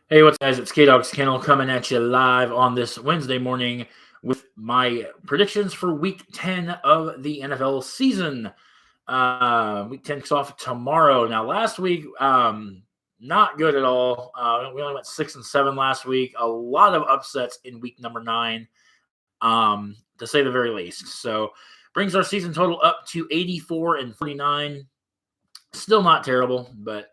Hey, what's up, guys? It's K-Dog's Kennel coming at you live on this Wednesday morning with my predictions for Week 10 of the NFL season. Week 10 kicks off tomorrow. Now, last week, not good at all. We only went 6-7 last week. A lot of upsets in week number 9, to say the very least. So, brings our season total up to 84-49. Still not terrible, but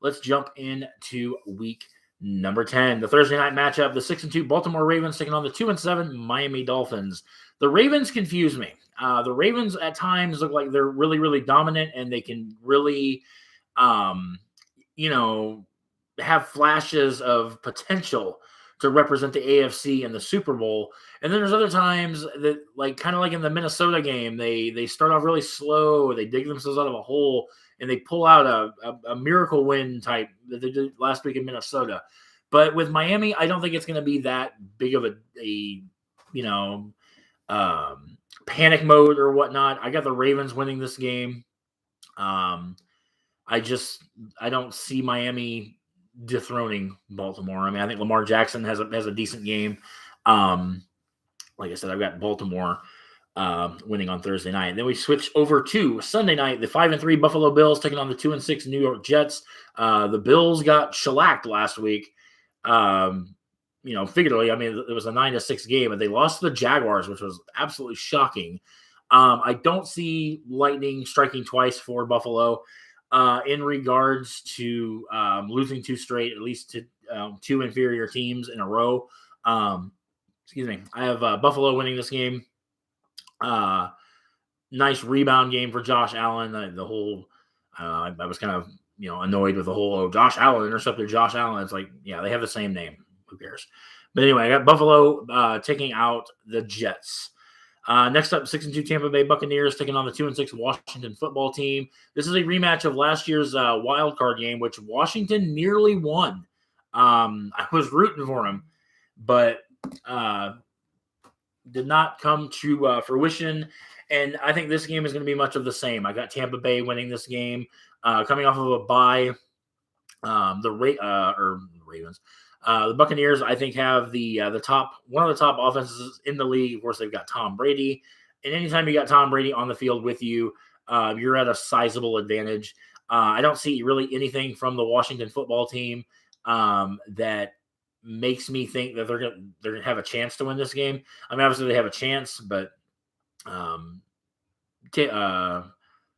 let's jump into week number 10. The Thursday night matchup, the 6-2 Baltimore Ravens taking on the 2-7 Miami Dolphins. The Ravens confuse me. The Ravens at times look like they're really, really dominant, and they can really, um, you know, have flashes of potential to represent the AFC in the Super Bowl. And then there's other times that, like kind of like in the Minnesota game, they start off really slow, they dig themselves out of a hole, and they pull out a miracle win type that they did last week in Minnesota. But with Miami, I don't think it's going to be that big of a you know panic mode or whatnot. I got the Ravens winning this game. I don't see Miami dethroning Baltimore. I mean, I think Lamar Jackson has a decent game. Like I said, I've got Baltimore winning on Thursday night. Then we switch over to Sunday night. The 5-3 Buffalo Bills taking on the 2-6 New York Jets. The Bills got shellacked last week. Figuratively, I mean, it was a 9-6 game, and they lost to the Jaguars, which was absolutely shocking. I don't see lightning striking twice for Buffalo in regards to losing two straight, at least to two inferior teams in a row. Excuse me. I have Buffalo winning this game. Nice rebound game for Josh Allen. I was kind of annoyed with the whole Josh Allen intercepted Josh Allen. It's like, yeah, they have the same name. Who cares? But anyway, I got Buffalo taking out the Jets. Next up, 6-2 Tampa Bay Buccaneers taking on the 2-6 Washington football team. This is a rematch of last year's wild card game, which Washington nearly won. I was rooting for him, but did not come to fruition. And I think this game is going to be much of the same. I got Tampa Bay winning this game, coming off of a bye. Ravens. The Buccaneers, I think, have one of the top offenses in the league. Of course, they've got Tom Brady, and anytime you got Tom Brady on the field with you, you're at a sizable advantage. I don't see really anything from the Washington football team that makes me think that they're gonna have a chance to win this game. I mean, obviously they have a chance, but Taylor,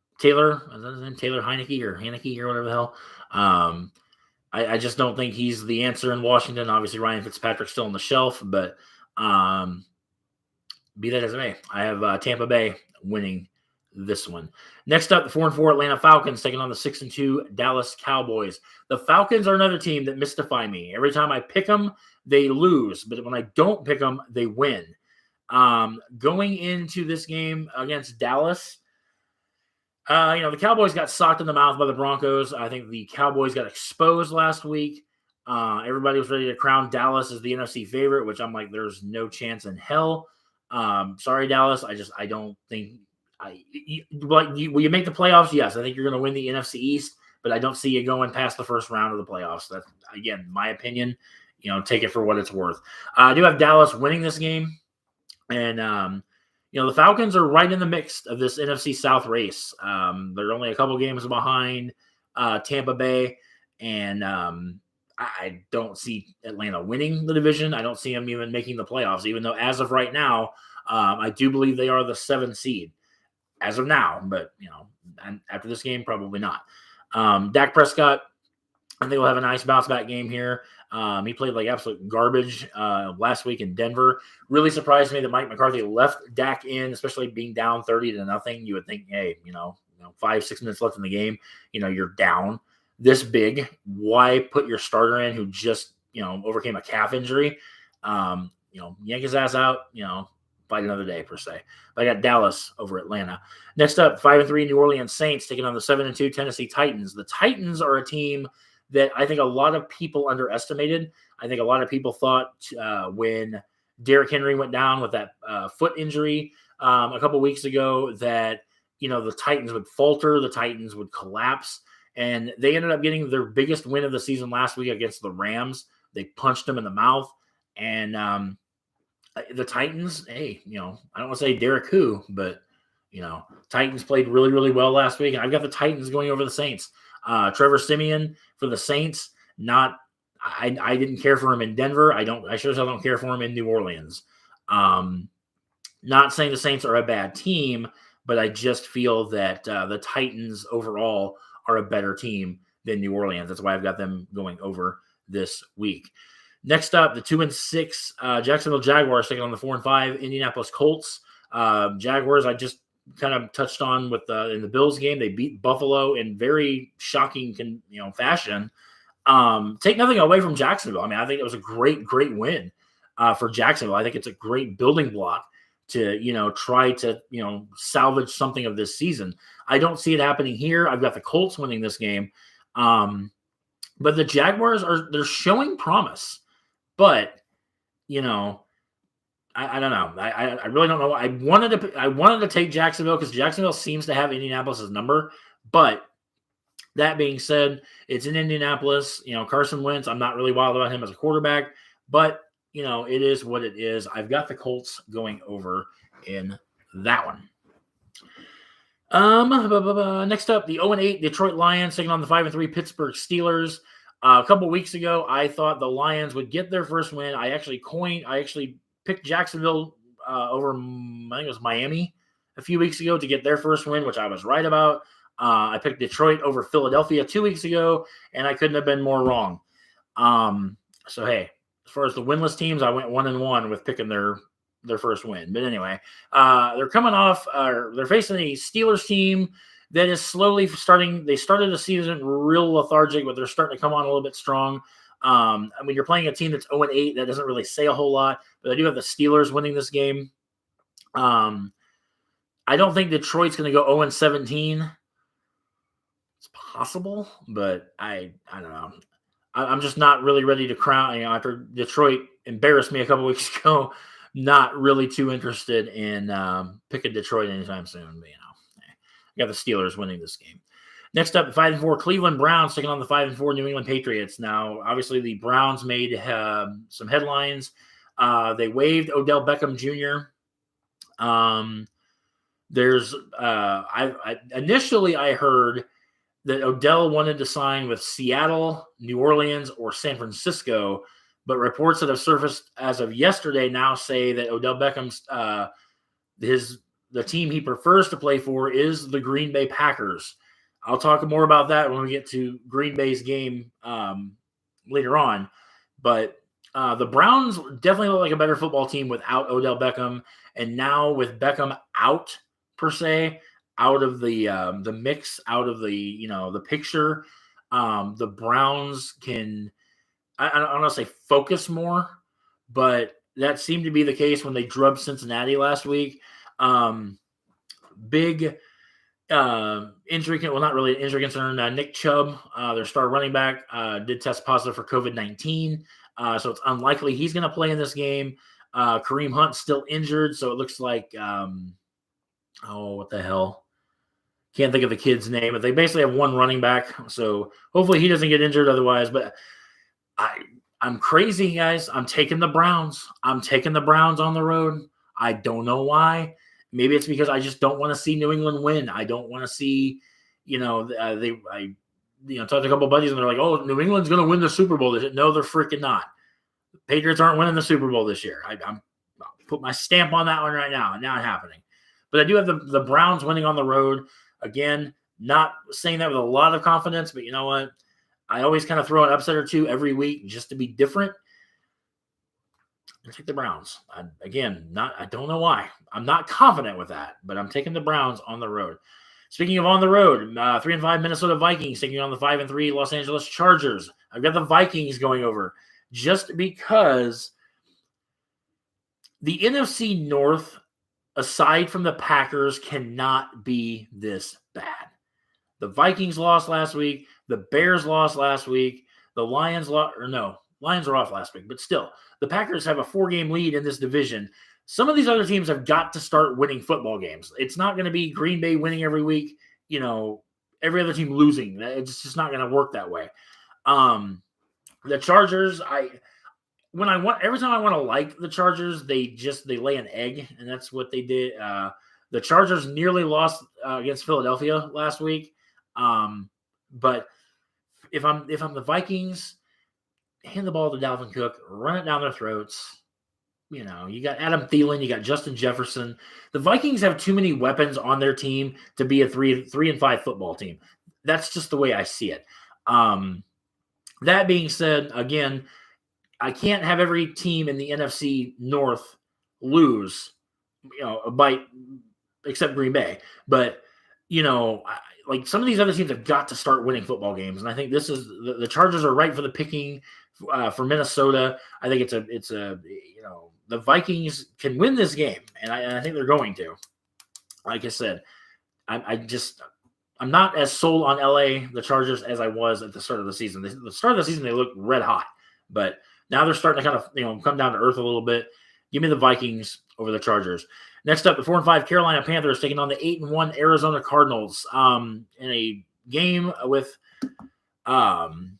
is that his name? Taylor Heineke or whatever the hell. I just don't think he's the answer in Washington. Obviously, Ryan Fitzpatrick's still on the shelf, but be that as it may, I have Tampa Bay winning this one. Next up, the 4-4 Atlanta Falcons taking on the 6-2 Dallas Cowboys. The Falcons are another team that mystify me. Every time I pick them, they lose, but when I don't pick them, they win. Going into this game against Dallas, the Cowboys got socked in the mouth by the Broncos. I think the Cowboys got exposed last week. Everybody was ready to crown Dallas as the NFC favorite, which I'm like, there's no chance in hell. Sorry, Dallas. I don't think will you make the playoffs? Yes, I think you're going to win the NFC East, but I don't see you going past the first round of the playoffs. That's, again, my opinion. Take it for what it's worth. I do have Dallas winning this game, and the Falcons are right in the mix of this NFC South race. They're only a couple games behind Tampa Bay, and I don't see Atlanta winning the division. I don't see them even making the playoffs, even though as of right now, I do believe they are the 7th seed as of now. But, after this game, probably not. Dak Prescott, I think we'll have a nice bounce back game here. He played like absolute garbage last week in Denver. Really surprised me that Mike McCarthy left Dak in, especially being down 30-0. You would think, hey, 5-6 minutes left in the game, you're down this big. Why put your starter in who just, overcame a calf injury? Yank his ass out, fight another day per se. But I got Dallas over Atlanta. Next up, 5-3 New Orleans Saints taking on the 7-2 Tennessee Titans. The Titans are a team that I think a lot of people underestimated. I think a lot of people thought when Derrick Henry went down with that foot injury a couple weeks ago that, the Titans would falter, the Titans would collapse. And they ended up getting their biggest win of the season last week against the Rams. They punched them in the mouth. And the Titans, hey, I don't want to say Derek who, but, Titans played really, really well last week. And I've got the Titans going over the Saints. Trevor Siemian for the Saints, I didn't care for him in Denver. I sure as hell don't care for him in New Orleans. Not saying the Saints are a bad team, but I just feel that the Titans overall are a better team than New Orleans. That's why I've got them going over this week. Next up, the 2-6 Jacksonville Jaguars taking on the 4-5 Indianapolis Colts. Jaguars, I just kind of touched on with in the Bills game. They beat Buffalo in very shocking, fashion. Take nothing away from Jacksonville. I mean, I think it was a great, great win for Jacksonville. I think it's a great building block to, try to, salvage something of this season. I don't see it happening here. I've got the Colts winning this game. But the Jaguars they're showing promise. But, I don't know. I really don't know. I wanted to take Jacksonville because Jacksonville seems to have Indianapolis' number. But that being said, it's in Indianapolis. Carson Wentz, I'm not really wild about him as a quarterback. But, it is what it is. I've got the Colts going over in that one. Next up, the 0-8 Detroit Lions taking on the 5-3 Pittsburgh Steelers. A couple weeks ago, I thought the Lions would get their first win. I actually picked Jacksonville over, I think it was Miami a few weeks ago to get their first win, which I was right about. I picked Detroit over Philadelphia 2 weeks ago, and I couldn't have been more wrong. So, hey, as far as the winless teams, I went 1-1 with picking their first win. But anyway, they're coming off, they're facing a Steelers team that is slowly starting. They started the season real lethargic, but they're starting to come on a little bit strong. You're playing a team that's 0-8. That doesn't really say a whole lot, but I do have the Steelers winning this game. I don't think Detroit's going to go 0-17. It's possible, but I don't know. I'm just not really ready to crown. After Detroit embarrassed me a couple weeks ago, not really too interested in picking Detroit anytime soon. But, I got the Steelers winning this game. Next up, the 5-4 Cleveland Browns taking on the 5-4 New England Patriots. Now, obviously, the Browns made some headlines. They waived Odell Beckham Jr. Initially I heard that Odell wanted to sign with Seattle, New Orleans, or San Francisco, but reports that have surfaced as of yesterday now say that Odell Beckham's the team he prefers to play for is the Green Bay Packers. I'll talk more about that when we get to Green Bay's game later on. But the Browns definitely look like a better football team without Odell Beckham. And now with Beckham out, per se, out of the mix, out of the picture, the Browns can, I don't want to say focus more, but that seemed to be the case when they drubbed Cincinnati last week. Big injury, well, not really an injury concern. Nick Chubb, their star running back, did test positive for COVID-19. So it's unlikely he's going to play in this game. Kareem Hunt's still injured. So it looks like, what the hell? Can't think of the kid's name, but they basically have one running back. So hopefully he doesn't get injured otherwise. But I'm crazy, guys. I'm taking the Browns. I'm taking the Browns on the road. I don't know why. Maybe it's because I just don't want to see New England win. I don't want to see, talked to a couple of buddies and they're like, oh, New England's going to win the Super Bowl this year. No, they're freaking not. The Patriots aren't winning the Super Bowl this year. I'll put my stamp on that one right now. Not happening. But I do have the Browns winning on the road. Again, not saying that with a lot of confidence, but you know what? I always kind of throw an upset or two every week just to be different. I take the Browns. I don't know why. I'm not confident with that, but I'm taking the Browns on the road. Speaking of on the road, 3-5 Minnesota Vikings taking on the 5-3 Los Angeles Chargers. I've got the Vikings going over just because the NFC North, aside from the Packers, cannot be this bad. The Vikings lost last week. The Bears lost last week. The Lions lost, Lions were off last week, but still, the Packers have a 4-game lead in this division. Some of these other teams have got to start winning football games. It's not going to be Green Bay winning every week, every other team losing. It's just not going to work that way. The Chargers, every time I want to like the Chargers, they lay an egg, and that's what they did. The Chargers nearly lost against Philadelphia last week. But if I'm the Vikings, hand the ball to Dalvin Cook, run it down their throats. You know, you got Adam Thielen, you got Justin Jefferson. The Vikings have too many weapons on their team to be a 3-5 football team. That's just the way I see it. That being said, again, I can't have every team in the NFC North lose, except Green Bay. But, like some of these other teams have got to start winning football games. And I think the Chargers are right for the picking for Minnesota. I think the Vikings can win this game. And I think they're going to. Like I said, I'm not as sold on LA, the Chargers, as I was at the start of the season. The start of the season, they looked red hot. But now they're starting to kind of, come down to earth a little bit. Give me the Vikings over the Chargers. Next up, the 4-5 Carolina Panthers taking on the 8-1 Arizona Cardinals in a game with. I'm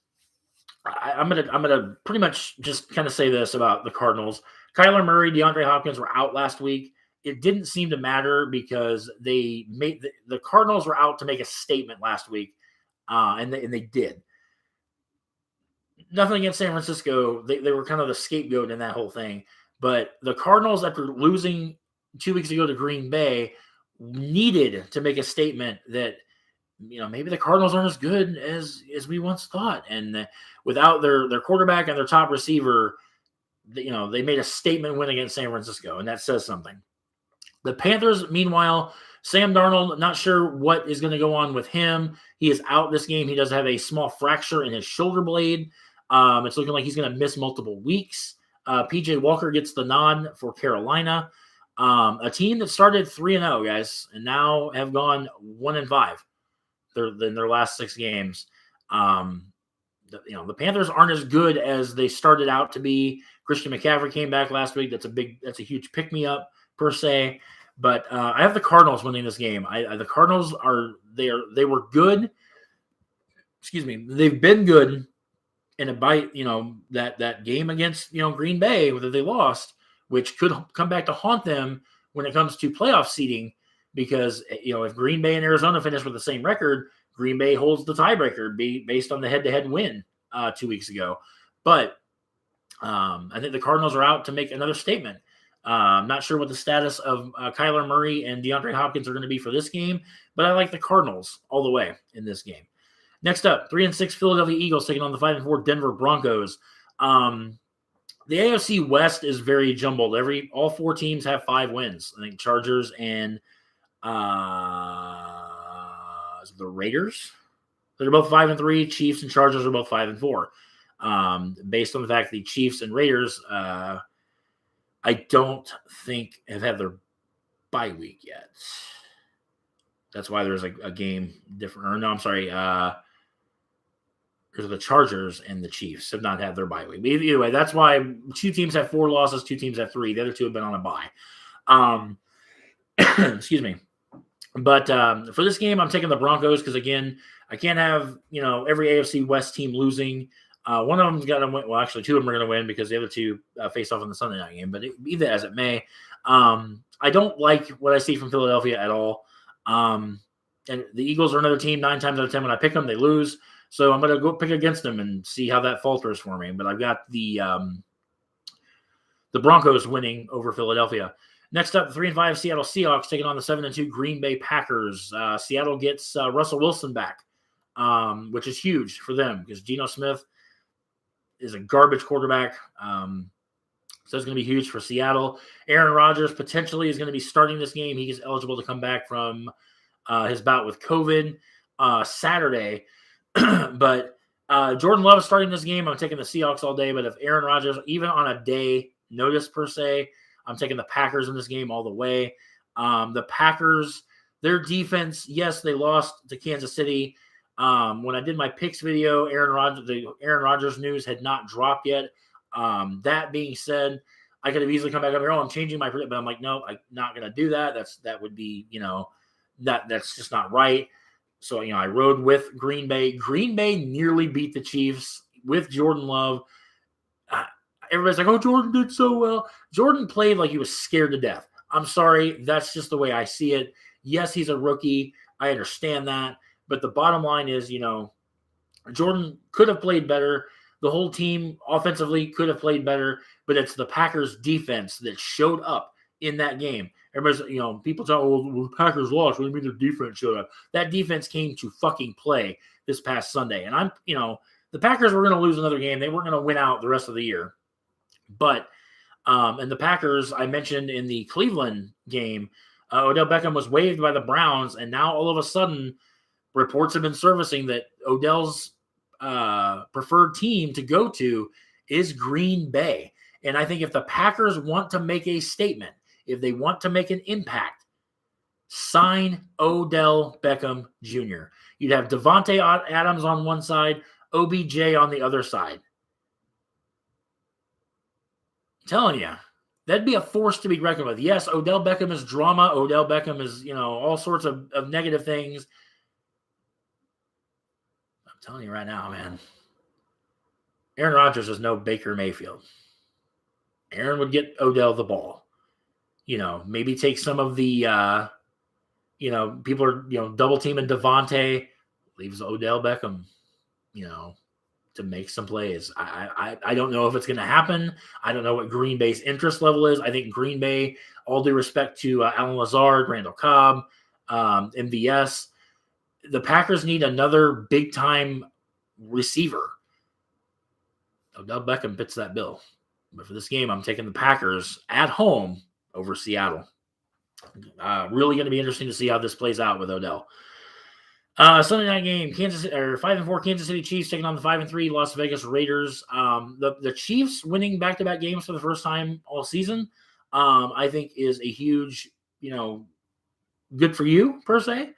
gonna pretty much just kind of say this about the Cardinals. Kyler Murray, DeAndre Hopkins were out last week. It didn't seem to matter because they made the Cardinals were out to make a statement last week, and they did. Nothing against San Francisco. They were kind of the scapegoat in that whole thing. But the Cardinals, after losing 2 weeks ago to Green Bay, needed to make a statement that, maybe the Cardinals aren't as good as we once thought. And without their quarterback and their top receiver, they made a statement win against San Francisco, and that says something. The Panthers, meanwhile, Sam Darnold, not sure what is going to go on with him. He is out this game. He does have a small fracture in his shoulder blade. It's looking like he's going to miss multiple weeks. PJ Walker gets the nod for Carolina, a team that started 3-0, guys, and now have gone 1-5 in their last 6 games. The Panthers aren't as good as they started out to be. Christian McCaffrey came back last week. That's a huge pick me up per se. But I have the Cardinals winning this game. The Cardinals they were good. Excuse me. They've been good. And that game against, Green Bay that they lost, which could come back to haunt them when it comes to playoff seeding, because, if Green Bay and Arizona finish with the same record, Green Bay holds the tiebreaker based on the head-to-head win 2 weeks ago. But I think the Cardinals are out to make another statement. I'm not sure what the status of Kyler Murray and DeAndre Hopkins are going to be for this game, but I like the Cardinals all the way in this game. Next up, 3-6 Philadelphia Eagles taking on the 5-4 Denver Broncos. The AFC West is very jumbled. All 4 teams have 5 wins. I think Chargers and the Raiders. They're both 5-3. Chiefs and Chargers are both 5-4. Based on the fact that the Chiefs and Raiders, I don't think have had their bye week yet. That's why there's a game different. Or no, I'm sorry. There's the Chargers and the Chiefs have not had their bye week. But either way, that's why 2 teams have 4 losses, 2 teams have 3. The other 2 have been on a bye. Excuse me. But for this game, I'm taking the Broncos because, again, I can't have, every AFC West team losing. One of them's got to win. Well, actually, 2 of them are going to win because the other 2 face off in the Sunday night game. But be that as it may, I don't like what I see from Philadelphia at all. And the Eagles are another team. 9 times out of 10 when I pick them, they lose. So I'm going to go pick against them and see how that falters for me. But I've got the Broncos winning over Philadelphia. Next up, the 3-5 Seattle Seahawks taking on the 7-2 Green Bay Packers. Seattle gets Russell Wilson back, which is huge for them because Geno Smith is a garbage quarterback. So it's going to be huge for Seattle. Aaron Rodgers potentially is going to be starting this game. He is eligible to come back from his bout with COVID Saturday. But Jordan Love is starting this game. I'm taking the Seahawks all day. But if Aaron Rodgers, even on a day notice per se, I'm taking the Packers in this game all the way. The Packers, their defense, yes, they lost to Kansas City. When I did my picks video, the Aaron Rodgers news had not dropped yet. That being said, I could have easily come back up here. I'm changing my prediction, but I'm like, no, I'm not going to do that. That would be, that's just not right. So, I rode with Green Bay. Green Bay nearly beat the Chiefs with Jordan Love. Everybody's like, oh, Jordan did so well. Jordan played like he was scared to death. I'm sorry. That's just the way I see it. Yes, he's a rookie. I understand that. But the bottom line is, Jordan could have played better. The whole team offensively could have played better, but it's the Packers defense that showed up in that game. Everybody's, people talk, well, the Packers lost. What do you mean their defense showed up? That defense came to fucking play this past Sunday. And the Packers were going to lose another game. They weren't going to win out the rest of the year. But, and the Packers, I mentioned in the Cleveland game, Odell Beckham was waived by the Browns. And now all of a sudden, reports have been surfacing that Odell's preferred team to go to is Green Bay. And I think if the Packers want to make a statement, if they want to make an impact, sign Odell Beckham Jr. You'd have Devontae Adams on one side, OBJ on the other side. I'm telling you, that'd be a force to be reckoned with. Yes, Odell Beckham is drama. Odell Beckham is, all sorts of negative things. I'm telling you right now, man, Aaron Rodgers is no Baker Mayfield. Aaron would get Odell the ball. Maybe take some of the, people are, double teaming Devontae, leaves Odell Beckham, to make some plays. I don't know if it's going to happen. I don't know what Green Bay's interest level is. I think Green Bay, all due respect to Alan Lazard, Randall Cobb, MVS, the Packers need another big-time receiver. Odell Beckham fits that bill. But for this game, I'm taking the Packers at home over Seattle. Really going to be interesting to see how this plays out with Odell. Sunday night game, 5-4 Kansas City Chiefs taking on the 5-3 Las Vegas Raiders. The Chiefs winning back-to-back games for the first time all season, I think is a huge, good for you per se.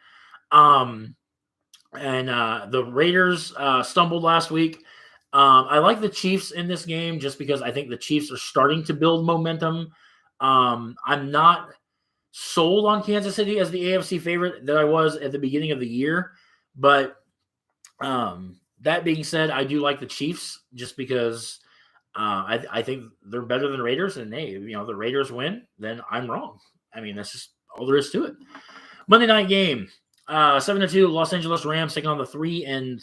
And the Raiders stumbled last week. I like the Chiefs in this game just because I think the Chiefs are starting to build momentum. I'm not sold on Kansas City as the AFC favorite that I was at the beginning of the year. But that being said, I do like the Chiefs just because I think they're better than Raiders. And hey, the Raiders win, then I'm wrong. I mean, that's just all there is to it. Monday night game, 7-2 Los Angeles Rams taking on the 3-3.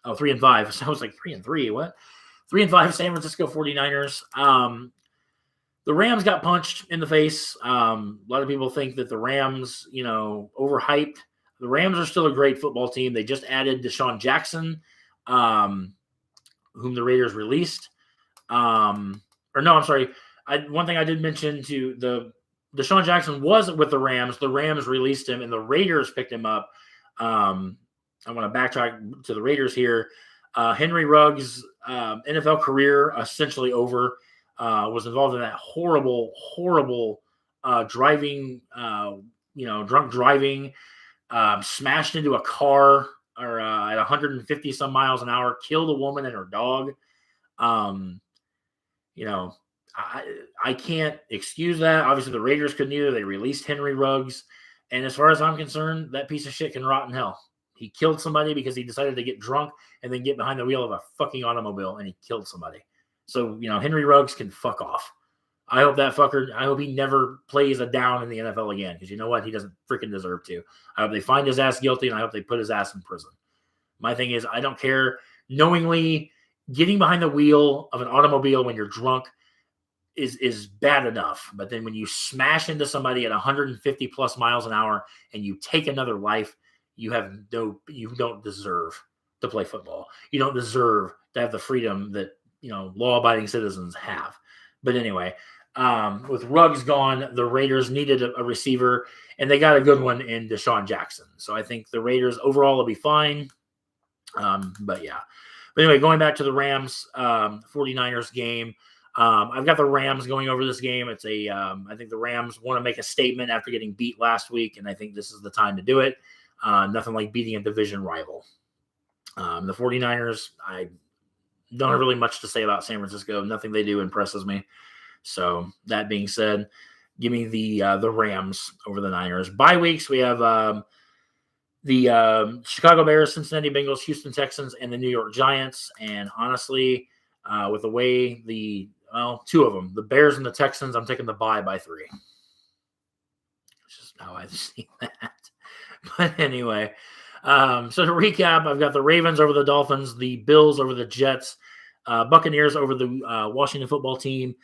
Oh, 3-5. So I was like 3-3. What? 3-5 San Francisco 49ers. The Rams got punched in the face. A lot of people think that the Rams, overhyped. The Rams are still a great football team. They just added Deshaun Jackson, whom the Raiders released. One thing I did mention to the Deshaun Jackson was with the Rams. The Rams released him, and the Raiders picked him up. I want to backtrack to the Raiders here. Henry Ruggs' NFL career essentially over. Was involved in that horrible driving, drunk driving, smashed into a car at 150 some miles an hour, killed a woman and her dog. I can't excuse that. Obviously, the Raiders couldn't either. They released Henry Ruggs. And as far as I'm concerned, that piece of shit can rot in hell. He killed somebody because he decided to get drunk and then get behind the wheel of a fucking automobile, and he killed somebody. So, Henry Ruggs can fuck off. I hope he never plays a down in the NFL again, because you know what? He doesn't freaking deserve to. I hope they find his ass guilty, and I hope they put his ass in prison. My thing is, I don't care. Knowingly getting behind the wheel of an automobile when you're drunk is bad enough. But then when you smash into somebody at 150 plus miles an hour and you take another life, you don't deserve to play football. You don't deserve to have the freedom that, law-abiding citizens have. But anyway, with Ruggs gone, the Raiders needed a receiver, and they got a good one in Deshaun Jackson. So I think the Raiders overall will be fine. But anyway, going back to the Rams 49ers game, I've got the Rams going over this game. It's I think the Rams want to make a statement after getting beat last week, and I think this is the time to do it. Nothing like beating a division rival. The 49ers, I don't have really much to say about San Francisco. Nothing they do impresses me. So that being said, give me the Rams over the Niners. Bye weeks, we have the Chicago Bears, Cincinnati Bengals, Houston Texans, and the New York Giants. And honestly, with the way two of them, the Bears and the Texans, I'm taking the bye by 3. It's just how I see that. But anyway, so to recap, I've got the Ravens over the Dolphins, the Bills over the Jets, Buccaneers over the Washington football team,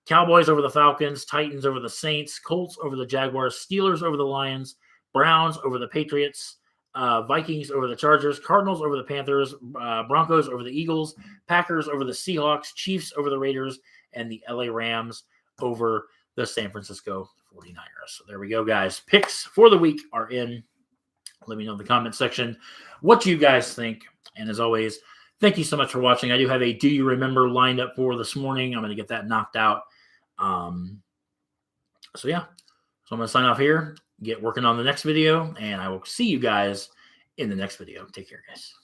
Cowboys over the Falcons, Titans over the Saints, Colts over the Jaguars, Steelers over the Lions, Browns over the Patriots, Vikings over the Chargers, Cardinals over the Panthers, Broncos over the Eagles, Packers over the Seahawks, Chiefs over the Raiders, and the LA Rams over the San Francisco 49ers. So there we go, guys. Picks for the week are in. Let me know in the comment section what you guys think. And as always, thank you so much for watching. I do have a Do You Remember lined up for this morning. I'm going to get that knocked out. So I'm going to sign off here, get working on the next video, and I will see you guys in the next video. Take care, guys.